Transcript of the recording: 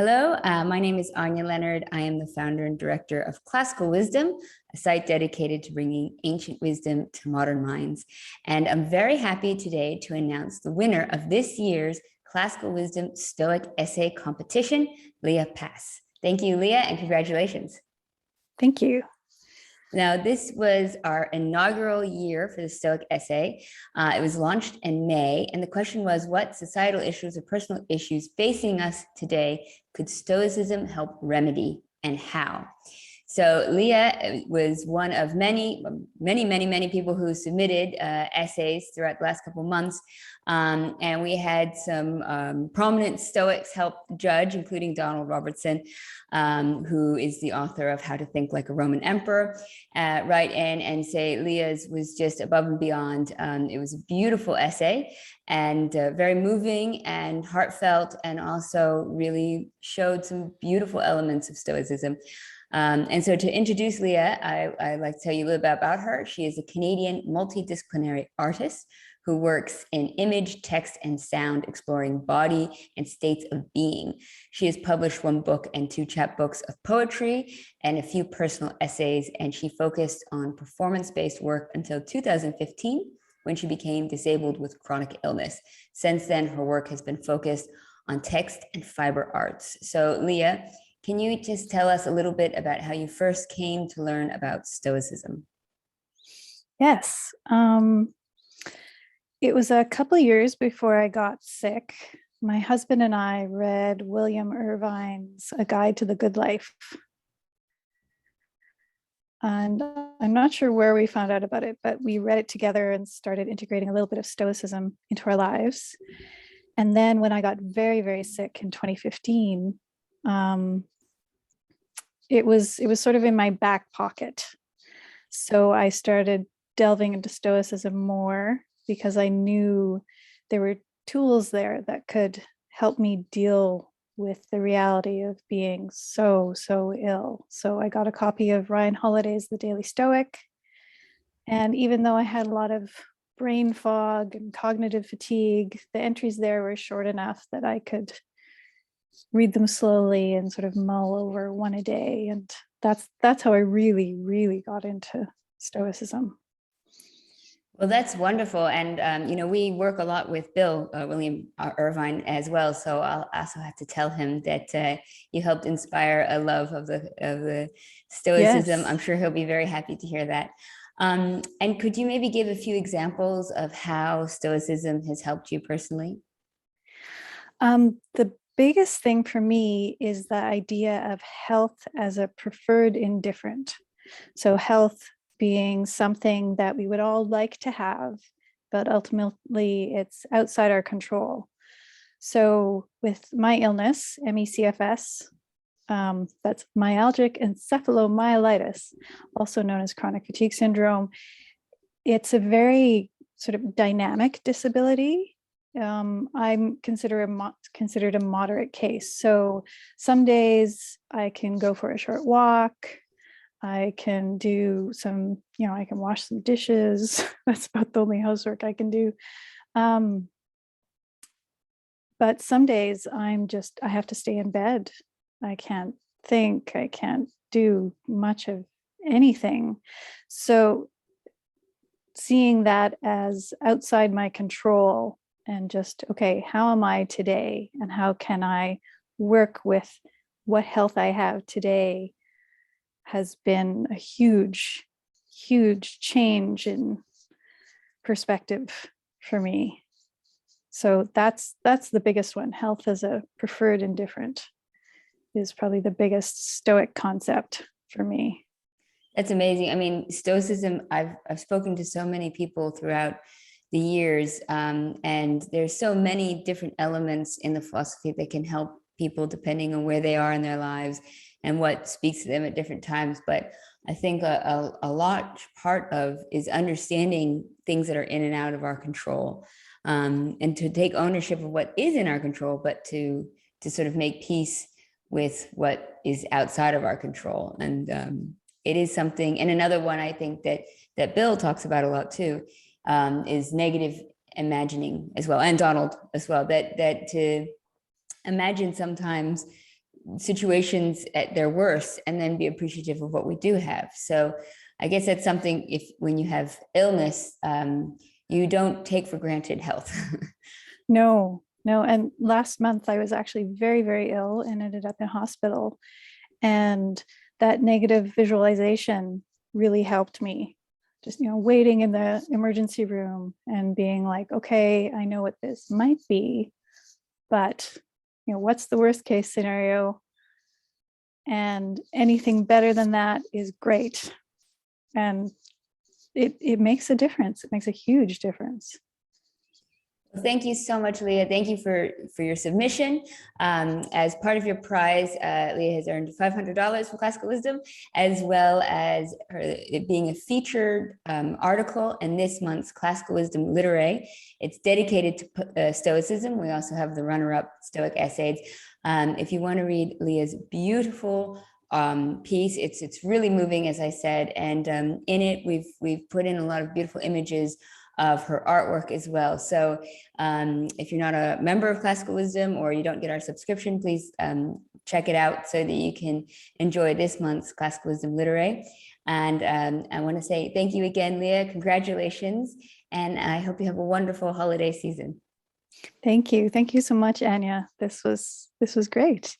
Hello, my name is Anya Leonard. I am the founder and director of Classical Wisdom, a site dedicated to bringing ancient wisdom to modern minds. And I'm very happy today to announce the winner of this year's Classical Wisdom Stoic Essay Competition, Lia Pas. Thank you, Lia, and congratulations. Thank you. Now, this was our inaugural year for the Stoic Essay. It was launched in May, and the question was, what societal issues or personal issues facing us today could Stoicism help remedy, and how? So Lia was one of many people who submitted essays throughout the last couple of months. And we had some prominent Stoics help judge, including Donald Robertson, who is the author of How to Think Like a Roman Emperor, write in and say Lia's was just above and beyond. It was a beautiful essay and very moving and heartfelt, and also really showed some beautiful elements of Stoicism. And so to introduce Lia, I'd like to tell you a little bit about her. She is a Canadian multidisciplinary artist who works in image, text, and sound, exploring body and states of being. She has published one book and two chapbooks of poetry and a few personal essays, and she focused on performance-based work until 2015, when she became disabled with chronic illness. Since then, her work has been focused on text and fiber arts. So Lia, can you just tell us a little bit about how you first came to learn about Stoicism? Yes. It was a couple of years before I got sick. My husband and I read William Irvine's A Guide to the Good Life. And I'm not sure where we found out about it, but we read it together and started integrating a little bit of Stoicism into our lives. And then when I got very, very sick in 2015, it was sort of in my back pocket. So I started delving into Stoicism more because I knew there were tools there that could help me deal with the reality of being so ill. So I got a copy of Ryan Holiday's The Daily Stoic. And even though I had a lot of brain fog and cognitive fatigue, the entries there were short enough that I could read them slowly and sort of mull over one a day. And that's how I really got into Stoicism. Well, that's wonderful. And, we work a lot with William Irvine as well. So I'll also have to tell him that you helped inspire a love of the Stoicism. Yes. I'm sure he'll be very happy to hear that. And could you maybe give a few examples of how Stoicism has helped you personally? The biggest thing for me is the idea of health as a preferred indifferent. So health being something that we would all like to have, but ultimately it's outside our control. So with my illness, ME/CFS, that's myalgic encephalomyelitis, also known as chronic fatigue syndrome. It's a very sort of dynamic disability. I'm considered a moderate case. So some days I can go for a short walk. I can do some, I can wash some dishes. That's about the only housework I can do. But some days I have to stay in bed. I can't think, I can't do much of anything. So seeing that as outside my control and just, okay, how am I today? And how can I work with what health I have today has been a huge change in perspective for me. So that's the biggest one. Health as a preferred indifferent is probably the biggest Stoic concept for me. That's amazing. I mean, Stoicism, I've spoken to so many people throughout the years, and there's so many different elements in the philosophy that can help people depending on where they are in their lives and what speaks to them at different times. But I think a large part of is understanding things that are in and out of our control, and to take ownership of what is in our control, but to sort of make peace with what is outside of our control. And it is something, and another one I think that Bill talks about a lot too, is negative imagining as well, and Donald as well, that to imagine sometimes situations at their worst and then be appreciative of what we do have. So I guess that's something, if when you have illness, you don't take for granted health. No, no. And last month I was actually very, very ill and ended up in hospital. And that negative visualization really helped me. Just, waiting in the emergency room and being like, okay, I know what this might be, but what's the worst case scenario? And anything better than that is great. And it makes a difference. It makes a huge difference. Thank you so much, Lia. Thank you for your submission. As part of your prize, Lia has earned $500 from Classical Wisdom, as well as it being a featured article in this month's Classical Wisdom Literae. It's dedicated to Stoicism. We also have the runner-up Stoic Essays. If you want to read Lia's beautiful piece, it's really moving, as I said, and in it we've put in a lot of beautiful images of her artwork as well. So if you're not a member of Classical Wisdom or you don't get our subscription, please check it out so that you can enjoy this month's Classical Wisdom Literae. And I want to say thank you again, Lia. Congratulations. And I hope you have a wonderful holiday season. Thank you. Thank you so much, Anya. This was great.